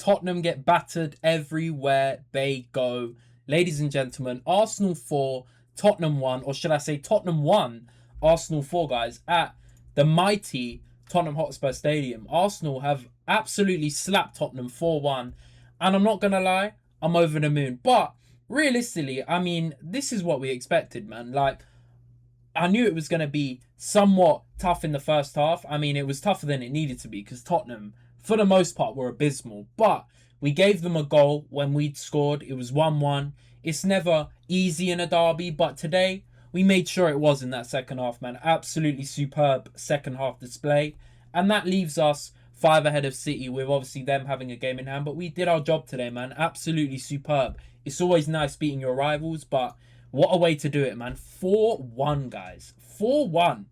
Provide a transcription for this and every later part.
Tottenham get battered everywhere they go. Ladies and gentlemen, Arsenal 4, Tottenham 1, or should I say Tottenham 1, Arsenal 4, guys, at the mighty Tottenham Hotspur Stadium. Arsenal have absolutely slapped Tottenham 4-1. And I'm not going to lie, I'm over the moon. But realistically, I mean, this is what we expected, man. Like, I knew it was going to be somewhat tough in the first half. I mean, it was tougher than it needed to be because Tottenham, for the most part, were abysmal. But we gave them a goal when we'd scored. It was 1-1. It's never easy in a derby, but today we made sure it was in that second half, man. Absolutely superb second half display. And that leaves us 5 ahead of City with obviously them having a game in hand. But we did our job today, man. Absolutely superb. It's always nice beating your rivals, but what a way to do it, man. 4-1, guys. 4-1.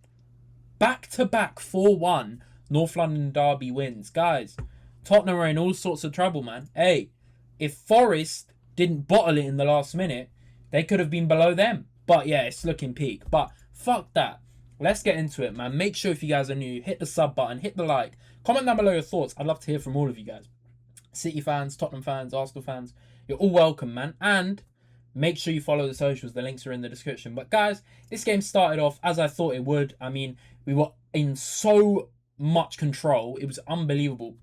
Back-to-back 4-1 North London derby wins. Guys, Tottenham are in all sorts of trouble, man. Hey, if Forest didn't bottle it in the last minute, they could have been below them. But yeah, it's looking peak. But fuck that. Let's get into it, man. Make sure if you guys are new, hit the sub button, hit the like. Comment down below your thoughts. I'd love to hear from all of you guys. City fans, Tottenham fans, Arsenal fans. You're all welcome, man. And make sure you follow the socials. The links are in the description. But guys, this game started off as I thought it would. I mean, we were in so much control. It was unbelievable.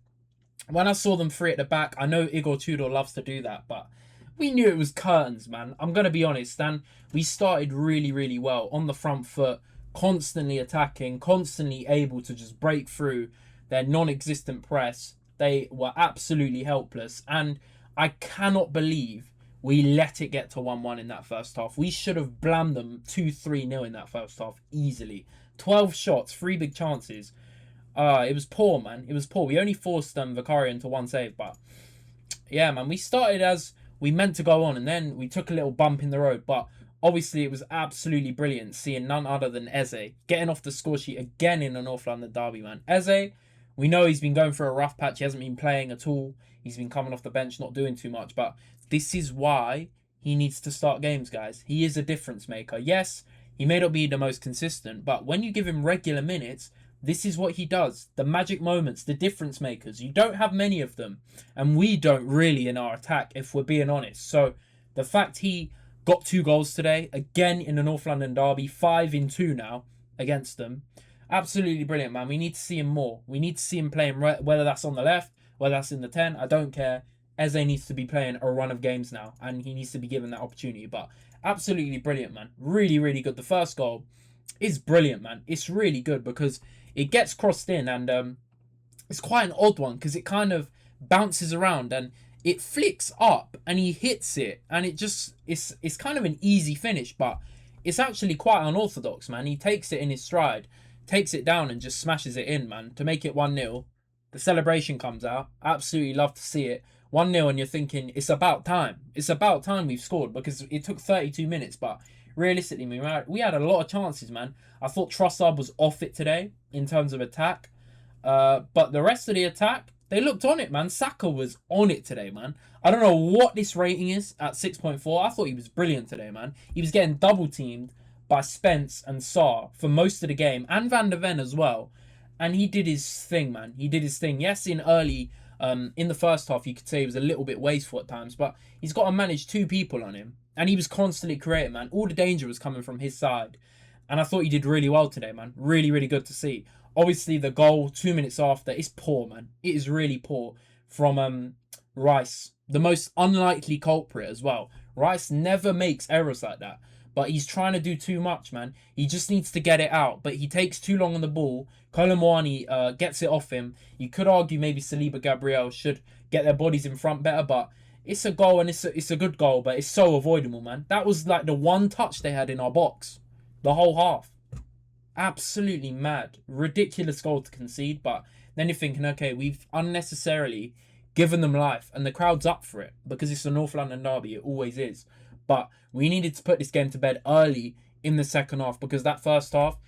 When I saw them free at the back, I know Igor Tudor loves to do that, but we knew it was curtains, man. I'm going to be honest. And we started really, really well on the front foot, constantly attacking, constantly able to just break through their non-existent press. They were absolutely helpless. And I cannot believe we let it get to 1-1 in that first half. We should have blammed them 2-3-0 in that first half easily. 12 shots, 3 big chances. It was poor, man. It was poor. We only forced Vicario into 1 save. But yeah, man, we started as we meant to go on. And then we took a little bump in the road. But obviously, it was absolutely brilliant seeing none other than Eze getting off the score sheet again in the North London derby, man. Eze, we know he's been going through a rough patch. He hasn't been playing at all. He's been coming off the bench, not doing too much. But this is why he needs to start games, guys. He is a difference maker. Yes, he may not be the most consistent, but when you give him regular minutes, this is what he does. The magic moments, the difference makers. You don't have many of them. And we don't really in our attack, if we're being honest. So the fact he got 2 goals today, again in the North London derby, 5-2 now against them. Absolutely brilliant, man. We need to see him more. We need to see him playing, whether that's on the left, whether that's in the 10. I don't care. Eze needs to be playing a run of games now, and he needs to be given that opportunity. But absolutely brilliant, man. Really, really good. The first goal is brilliant, man. It's really good because it gets crossed in, and it's quite an odd one because it kind of bounces around and it flicks up and he hits it, and it's kind of an easy finish, but it's actually quite unorthodox, man. He takes it in his stride, takes it down and just smashes it in, man, to make it 1-0. The celebration comes out. Absolutely love to see it. 1-0, and you're thinking, it's about time. It's about time we've scored because it took 32 minutes, but realistically, we had a lot of chances, man. I thought Trossard was off it today in terms of attack. But the rest of the attack, they looked on it, man. Saka was on it today, man. I don't know what this rating is at 6.4. I thought he was brilliant today, man. He was getting double-teamed by Spence and Sarr for most of the game, and Van der Ven as well. And he did his thing, man. He did his thing. Yes, in the first half, you could say he was a little bit wasteful at times, but he's got to manage 2 people on him. And he was constantly creating, man. All the danger was coming from his side. And I thought he did really well today, man. Really, really good to see. Obviously, the goal 2 minutes after is poor, man. It is really poor from Rice. The most unlikely culprit as well. Rice never makes errors like that. But he's trying to do too much, man. He just needs to get it out. But he takes too long on the ball. Colomwani gets it off him. You could argue maybe Saliba Gabriel should get their bodies in front better. But it's a goal, and it's a good goal. But it's so avoidable, man. That was like the one touch they had in our box. The whole half. Absolutely mad. Ridiculous goal to concede. But then you're thinking, okay, we've unnecessarily given them life. And the crowd's up for it. Because it's a North London derby. It always is. But we needed to put this game to bed early in the second half, because that first half,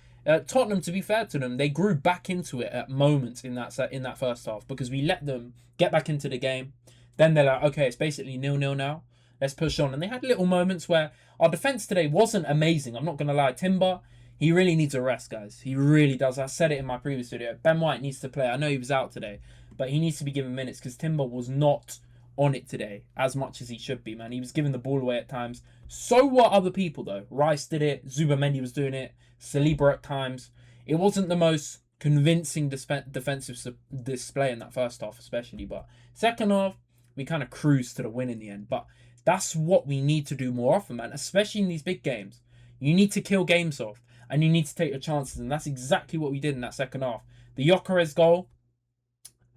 Tottenham, to be fair to them, they grew back into it at moments in that first half, because we let them get back into the game. Then they're like, okay, it's basically 0-0 now. Let's push on. And they had little moments where our defence today wasn't amazing. I'm not going to lie. Timber, he really needs a rest, guys. He really does. I said it in my previous video. Ben White needs to play. I know he was out today. but he needs to be given minutes because Timber was not on it today as much as he should be, man. He was giving the ball away at times. So were other people, though. Rice did it. Zubamendi was doing it. Saliba at times. It wasn't the most convincing defensive display in that first half, especially. But second half, we kind of cruised to the win in the end. But that's what we need to do more often, man, especially in these big games. You need to kill games off, and you need to take your chances, and that's exactly what we did in that second half. The Gyokeres goal,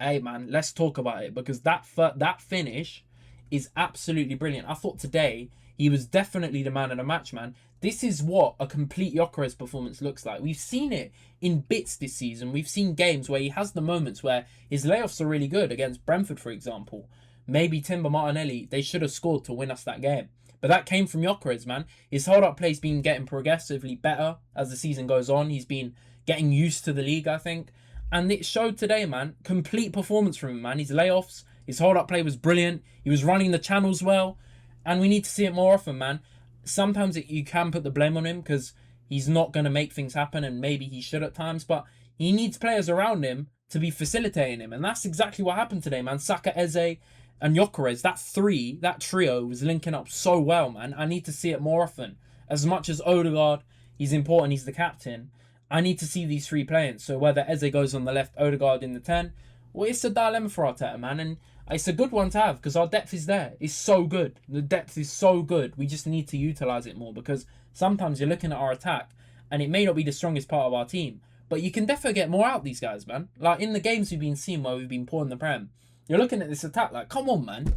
hey, man, let's talk about it, because that finish is absolutely brilliant. I thought today he was definitely the man of the match, man. This is what a complete Gyokeres performance looks like. We've seen it in bits this season. We've seen games where he has the moments where his layoffs are really good, against Brentford, for example. Maybe Timber, Martinelli, they should have scored to win us that game. But that came from Gyokeres, man. His hold-up play's been getting progressively better as the season goes on. He's been getting used to the league, I think. And it showed today, man. Complete performance from him, man. His layoffs, his hold-up play was brilliant. He was running the channels well. And we need to see it more often, man. Sometimes you can put the blame on him because he's not going to make things happen, and maybe he should at times. But he needs players around him to be facilitating him. And that's exactly what happened today, man. Saka, Eze, and Gyokeres, that trio was linking up so well, man. I need to see it more often. As much as Odegaard, he's important, he's the captain, I need to see these three playing. So whether Eze goes on the left, Odegaard in the 10, well, it's a dilemma for Arteta, man. And it's a good one to have because our depth is there. It's so good. The depth is so good. We just need to utilise it more, because sometimes you're looking at our attack and it may not be the strongest part of our team, but you can definitely get more out of these guys, man. Like in the games we've been seeing where we've been poor in the Prem, you're looking at this attack like, come on, man.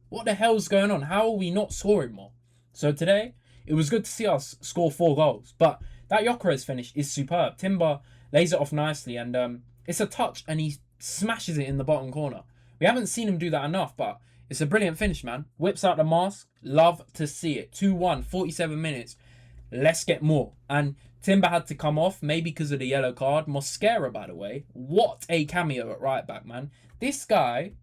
What the hell's going on? How are we not scoring more? So today, it was good to see us score 4 goals. But that Gyokeres finish is superb. Timber lays it off nicely, and it's a touch, and he smashes it in the bottom corner. We haven't seen him do that enough, but it's a brilliant finish, man. Whips out the mask. Love to see it. 2-1, 47 minutes. Let's get more. And Timber had to come off, maybe because of the yellow card. Mosquera, by the way. What a cameo at right back, man. This guy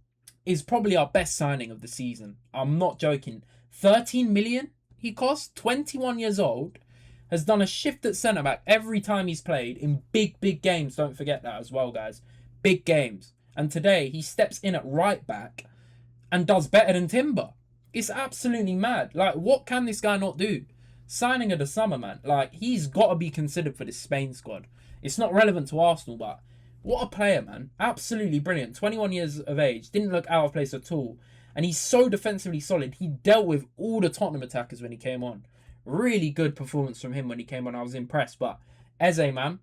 is probably our best signing of the season. I'm not joking. 13 million he cost. 21 years old. Has done a shift at centre back every time he's played in big games. Don't forget that as well, guys. Big games. And today he steps in at right back and does better than Timber. It's absolutely mad. Like, what can this guy not do? Signing of the summer, man. Like, he's got to be considered for this Spain squad. It's not relevant to Arsenal, but what a player, man. Absolutely brilliant. 21 years of age. Didn't look out of place at all. And he's so defensively solid. He dealt with all the Tottenham attackers when he came on. Really good performance from him when he came on. I was impressed. But Eze, man,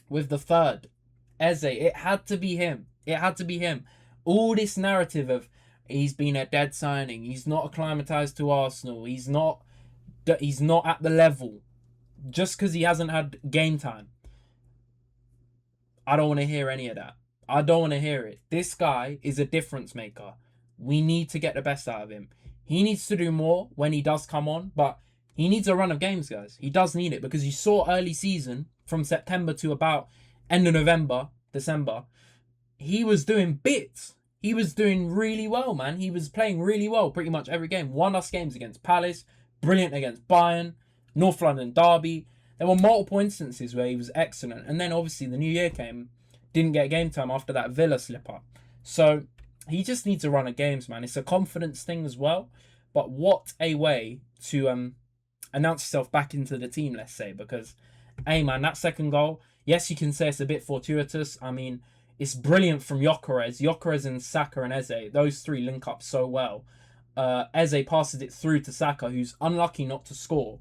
with the third. Eze, it had to be him. It had to be him. All this narrative of he's been a dead signing. He's not acclimatized to Arsenal. He's not at the level. Just because he hasn't had game time. I don't want to hear any of that. I don't want to hear it. This guy is a difference maker. We need to get the best out of him. He needs to do more when he does come on, but he needs a run of games, guys. He does need it, because you saw early season from September to about end of November, December, he was doing bits. He was doing really well, man. He was playing really well pretty much every game. Won us games against Palace, brilliant against Bayern, North London Derby. There were multiple instances where he was excellent. And then obviously the new year came, didn't get game time after that Villa slip-up. So he just needs a run of games, man. It's a confidence thing as well. But what a way to announce yourself back into the team, let's say. Because, hey, man, that second goal, yes, you can say it's a bit fortuitous. I mean, it's brilliant from Gyokeres. Gyokeres and Saka and Eze, those three link up so well. Eze passes it through to Saka, who's unlucky not to score.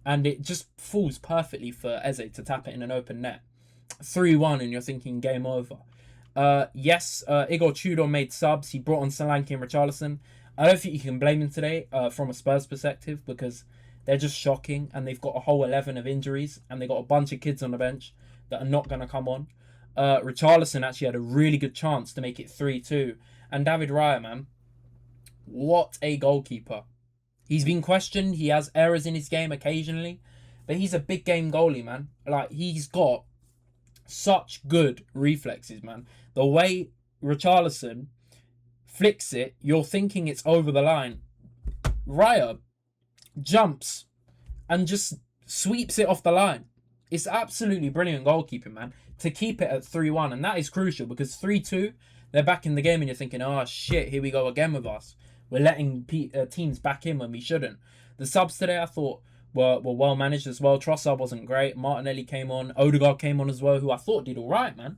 And it just falls perfectly for Eze to tap it in an open net. 3-1, and you're thinking game over. Yes, Igor Tudor made subs. He brought on Solanke and Richarlison. I don't think you can blame him today from a Spurs perspective, because they're just shocking, and they've got a whole 11 of injuries, and they've got a bunch of kids on the bench that are not going to come on. Richarlison actually had a really good chance to make it 3-2. And David Raya, man, what a goalkeeper. He's been questioned. He has errors in his game occasionally, but he's a big game goalie, man. Like, he's got such good reflexes, man. The way Richarlison flicks it, you're thinking it's over the line. Raya jumps and just sweeps it off the line. It's absolutely brilliant goalkeeping, man, to keep it at 3-1. And that is crucial, because 3-2, they're back in the game and you're thinking, oh shit, here we go again with us. We're letting teams back in when we shouldn't. The subs today I thought were well managed as well. Trossard wasn't great. Martinelli came on. Odegaard came on as well, who I thought did all right, man.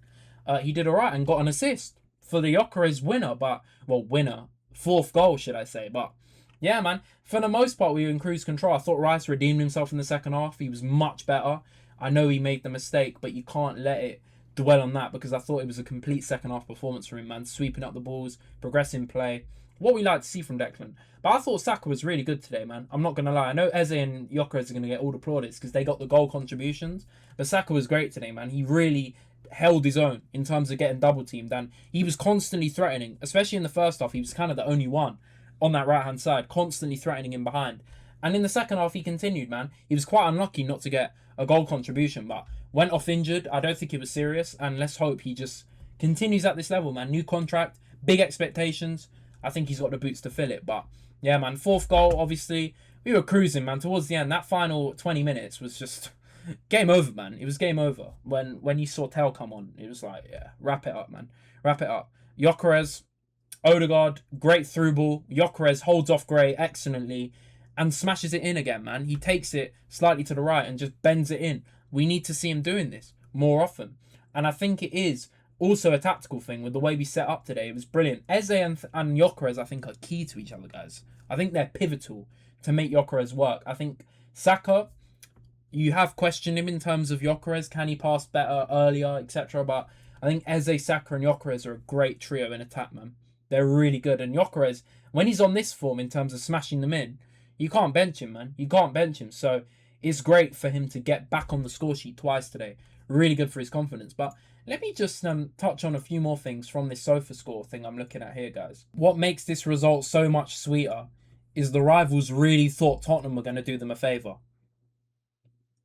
He did all right and got an assist for the Gyokeres winner, fourth goal, should I say. But yeah, man, for the most part, we were in cruise control. I thought Rice redeemed himself in the second half. He was much better. I know he made the mistake, but you can't let it dwell on that because I thought it was a complete second half performance from him, man. Sweeping up the balls, progressing play. What we like to see from Declan. But I thought Saka was really good today, man. I'm not going to lie. I know Eze and Gyokeres are going to get all the plaudits because they got the goal contributions. But Saka was great today, man. He really held his own in terms of getting double teamed. And he was constantly threatening, especially in the first half. He was kind of the only one on that right-hand side, constantly threatening him behind. And in the second half, he continued, man. He was quite unlucky not to get a goal contribution, but went off injured. I don't think it was serious. And let's hope he just continues at this level, man. New contract, big expectations. I think he's got the boots to fill it. But yeah, man, fourth goal, obviously. We were cruising, man. Towards the end, that final 20 minutes was just game over, man. It was game over. When you saw Tel come on, it was like, yeah, wrap it up, man. Wrap it up. Gyokeres, Odegaard, great through ball. Gyokeres holds off Gray excellently and smashes it in again, man. He takes it slightly to the right and just bends it in. We need to see him doing this more often. And I think it is also a tactical thing with the way we set up today. It was brilliant. Eze and Gyokeres, I think, are key to each other, guys. I think they're pivotal to make Gyokeres work. I think Saka, you have questioned him in terms of Gyokeres. Can he pass better earlier, etc.? But I think Eze, Saka and Gyokeres are a great trio in attack, man. They're really good. And Gyokeres, when he's on this form in terms of smashing them in, you can't bench him, man. You can't bench him. So it's great for him to get back on the score sheet twice today. Really good for his confidence. But let me just touch on a few more things from this sofa score thing I'm looking at here, guys. What makes this result so much sweeter is the rivals really thought Tottenham were going to do them a favour.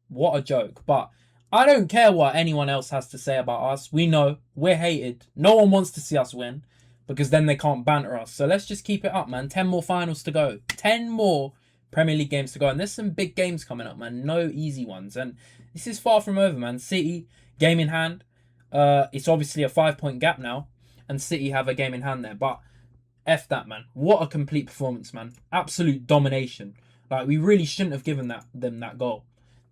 What a joke. But I don't care what anyone else has to say about us. We know we're hated. No one wants to see us win because then they can't banter us. So let's just keep it up, man. 10 more finals to go. 10 more Premier League games to go. And there's some big games coming up, man. No easy ones. And this is far from over, man. City, game in hand. It's obviously a 5-point gap now. And City have a game in hand there. But F that, man. What a complete performance, man. Absolute domination. Like, we really shouldn't have given them that goal.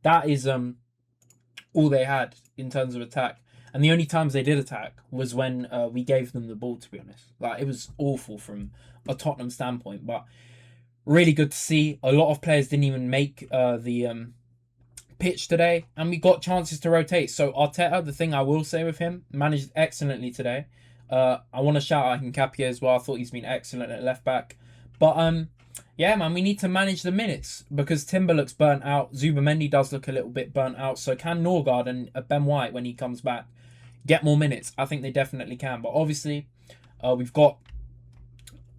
That is all they had in terms of attack. And the only times they did attack was when we gave them the ball, to be honest. Like, it was awful from a Tottenham standpoint. But really good to see. A lot of players didn't even make the pitch today. And we got chances to rotate. So Arteta, the thing I will say with him, managed excellently today. I want to shout out Nkapia as well. I thought he's been excellent at left back. But yeah, man, we need to manage the minutes because Timber looks burnt out. Zubamendi does look a little bit burnt out. So can Norgard and Ben White, when he comes back, get more minutes? I think they definitely can. But obviously, we've got...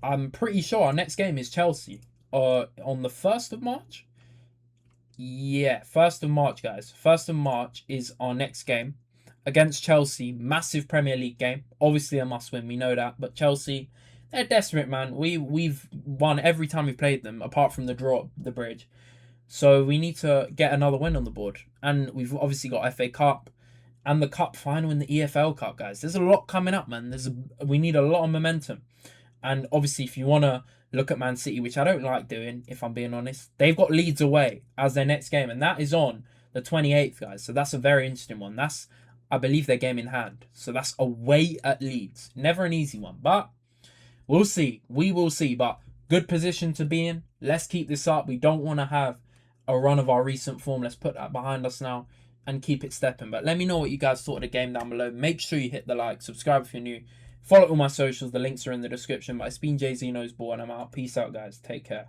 I'm pretty sure our next game is Chelsea on the 1st of March. Yeah, 1st of March, guys. 1st of March is our next game against Chelsea. Massive Premier League game. Obviously a must-win. We know that. But Chelsea... they're desperate, man. We've won every time we've played them, apart from the draw at the Bridge. So we need to get another win on the board. And we've obviously got FA Cup and the Cup final in the EFL Cup, guys. There's a lot coming up, man. We need a lot of momentum. And obviously, if you want to look at Man City, which I don't like doing, if I'm being honest, they've got Leeds away as their next game. And that is on the 28th, guys. So that's a very interesting one. That's, I believe, their game in hand. So that's away at Leeds. Never an easy one, but... we'll see. We will see. But good position to be in. Let's keep this up. We don't want to have a run of our recent form. Let's put that behind us now and keep it stepping. But let me know what you guys thought of the game down below. Make sure you hit the like. Subscribe if you're new. Follow all my socials. The links are in the description. But it's been Jay-Z Knows Ball and I'm out. Peace out, guys. Take care.